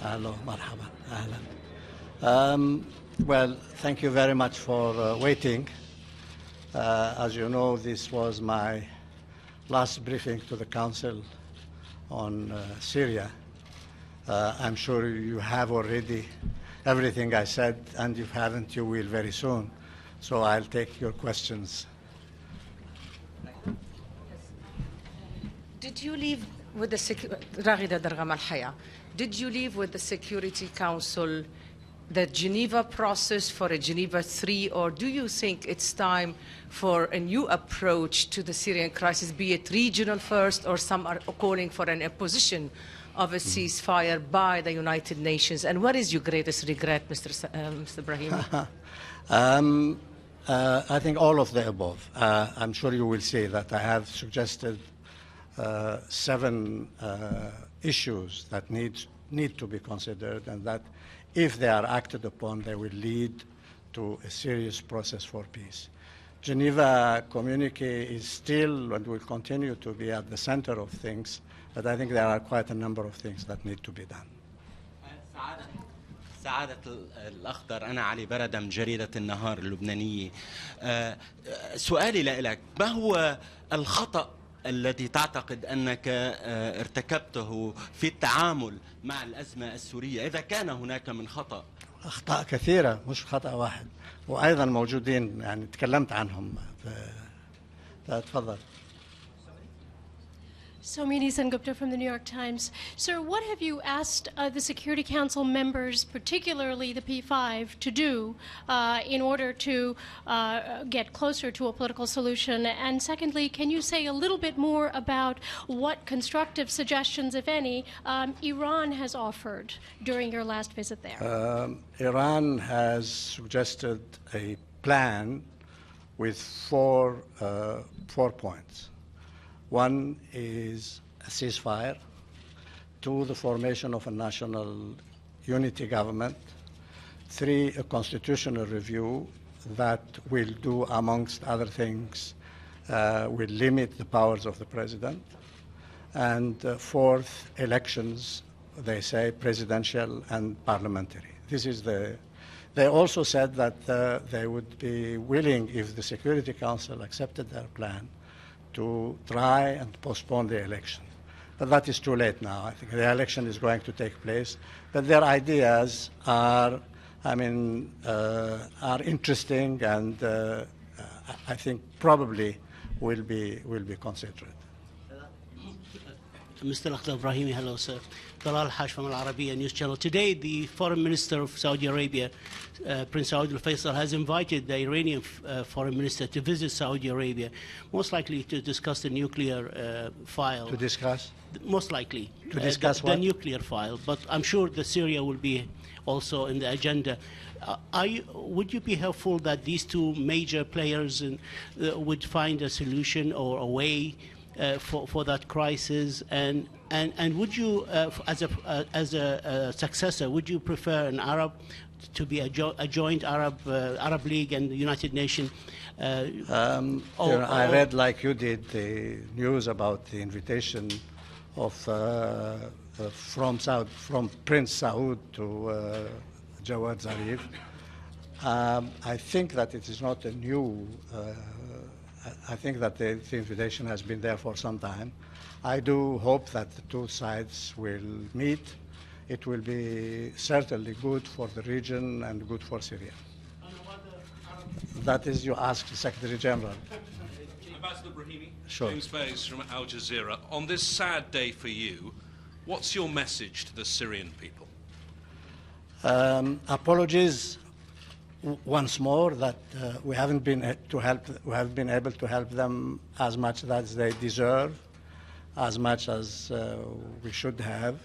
Hello, marhaba, ahlan. Well, thank you very much for waiting. As you know, this was my last briefing to the Council on Syria. I'm sure you have already everything I said, and if you haven't, you will very soon. So I'll take your questions. Did you leave with the Security Council the Geneva process for a Geneva III, or do you think it's time for a new approach to the Syrian crisis, be it regional first, or some are calling for an imposition of a ceasefire by the United Nations? And what is your greatest regret, Mr. Brahimi? I think all of the above. I'm sure you will see that I have suggested 7 issues that need to be considered, and that if they are acted upon, they will lead to a serious process for peace. Geneva communique is still and will continue to be at the center of things, but I think there are quite a number of things that need to be done. سعادة الأخضر، أنا علي بردة من جريدة النهار اللبنانية. سؤالي لك، ما هو الخطأ الذي تعتقد أنك ارتكبته في التعامل مع الأزمة السورية، إذا كان هناك من خطأ؟ أخطاء كثيرة، مش خطأ واحد، وأيضا موجودين يعني تكلمت عنهم. تفضل. Somini Sengupta from the New York Times. Sir, what have you asked the Security Council members, particularly the P5, to do in order to get closer to a political solution? And secondly, can you say a little bit more about what constructive suggestions, if any, Iran has offered during your last visit there? Iran has suggested a plan with four points. 1 is a ceasefire. 2, the formation of a national unity government. 3, a constitutional review that will do, amongst other things, will limit the powers of the president. And 4th, elections, they say, presidential and parliamentary. This is they also said that they would be willing, if the Security Council accepted their plan, to try and postpone the election. But that is too late now. I think the election is going to take place. But their ideas are, are interesting, and I think probably will be considered. Mr. Lakhdar Brahimi, hello, sir. Talal Haj from Al Arabiya News Channel. Today, the Foreign Minister of Saudi Arabia, Prince Saud Al Faisal, has invited the Iranian Foreign Minister to visit Saudi Arabia, most likely to discuss the nuclear file. To discuss? Most likely. To discuss what? The nuclear file. But I'm sure that Syria will be also in the agenda. Would you be hopeful that these 2 major players would find a solution or a way for that crisis, and would you, as a successor, would you prefer an Arab to be a joint Arab League and the United Nations? I read, like you did, the news about the invitation of from Prince Saud to Jawad Zarif. I think that it is not a new. I think that the invitation has been there for some time. I do hope that the 2 sides will meet. It will be certainly good for the region and good for Syria. That is, you ask the Secretary General. Ambassador Brahimi, sure. James Fays from Al Jazeera. On this sad day for you, what's your message to the Syrian people? Apologies once more that we haven't been able to help them as much as they deserve, as much as we should have,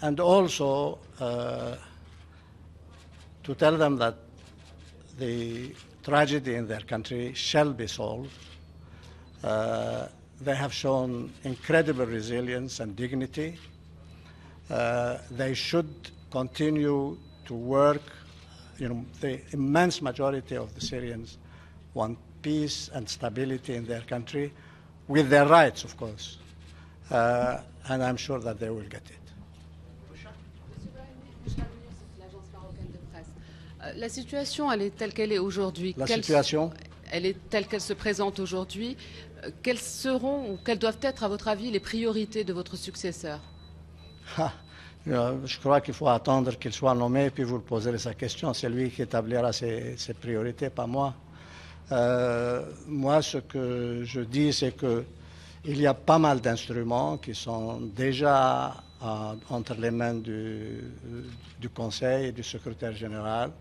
and also to tell them that the tragedy in their country shall be solved. They have shown incredible resilience and dignity. They should continue to work. The immense majority of the Syrians want peace and stability in their country, with their rights, of course, and I'm sure that they will get it. La situation, elle est telle qu'elle est aujourd'hui. La situation, elle est telle qu'elle se présente aujourd'hui. Quelles seront ou quelles doivent être, à votre avis, les priorités de votre successeur? je crois qu'il faut attendre qu'il soit nommé, puis vous le poserez sa question. C'est lui qui établira ses priorités, pas moi. Moi, ce que je dis, c'est qu'il y a pas mal d'instruments qui sont déjà entre les mains du Conseil et du secrétaire général.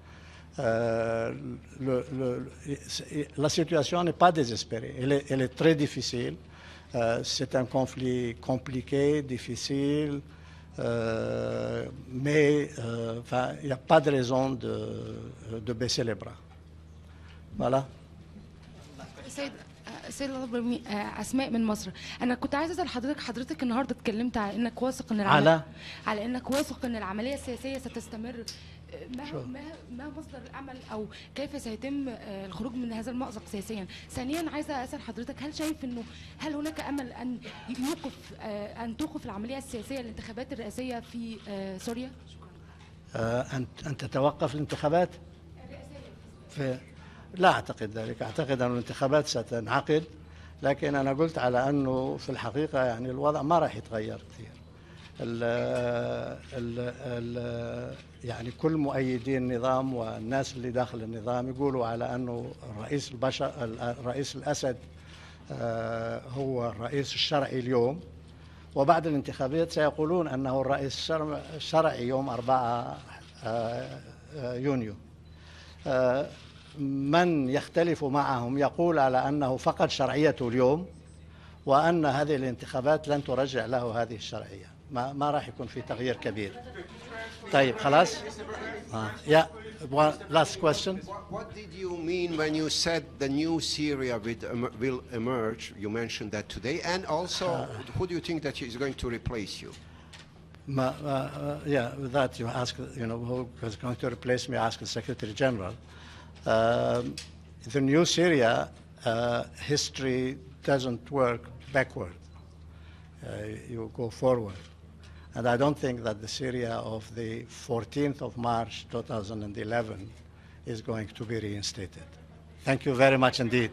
La situation n'est pas désespérée, elle est très difficile. C'est un conflit compliqué, difficile, mais il n'y a pas de raison de baisser les bras. Voilà. سيد لخدر برهيمي، اسماء من مصر. انا كنت عايزه اسال حضرتك النهارده اتكلمت على انك واثق ان على انك واثق ان العمليه السياسيه ستستمر. ما مصدر الامل او كيف سيتم الخروج من هذا المأزق سياسيا؟ ثانيا عايزه اسال حضرتك، هل هناك امل ان توقف العمليه السياسيه الانتخابات الرئاسيه في سوريا؟ ان تتوقف الانتخابات؟ لا أعتقد ذلك. أعتقد أن الانتخابات ستنعقد، لكن أنا قلت على أنه في الحقيقة يعني الوضع ما راح يتغير كثير. يعني كل مؤيدي النظام والناس اللي داخل النظام يقولوا على أنه الرئيس الأسد هو الرئيس الشرعي اليوم، وبعد الانتخابات سيقولون أنه الرئيس الشرعي يوم 4 يونيو. من يختلف معهم يقول على أنه فقد شرعيته اليوم، وأن هذه الانتخابات لن ترجع له هذه الشرعية. ما راح يكون في تغيير كبير. طيب خلاص. Yeah. Last question. What did you mean when you said the new Syria will emerge? You mentioned that today. And also, who do you think that is going to replace you? That you ask, who is going to replace me, ask the Secretary General. The new Syria, history doesn't work backward. You go forward. And I don't think that the Syria of the 14th of March 2011 is going to be reinstated. Thank you very much indeed.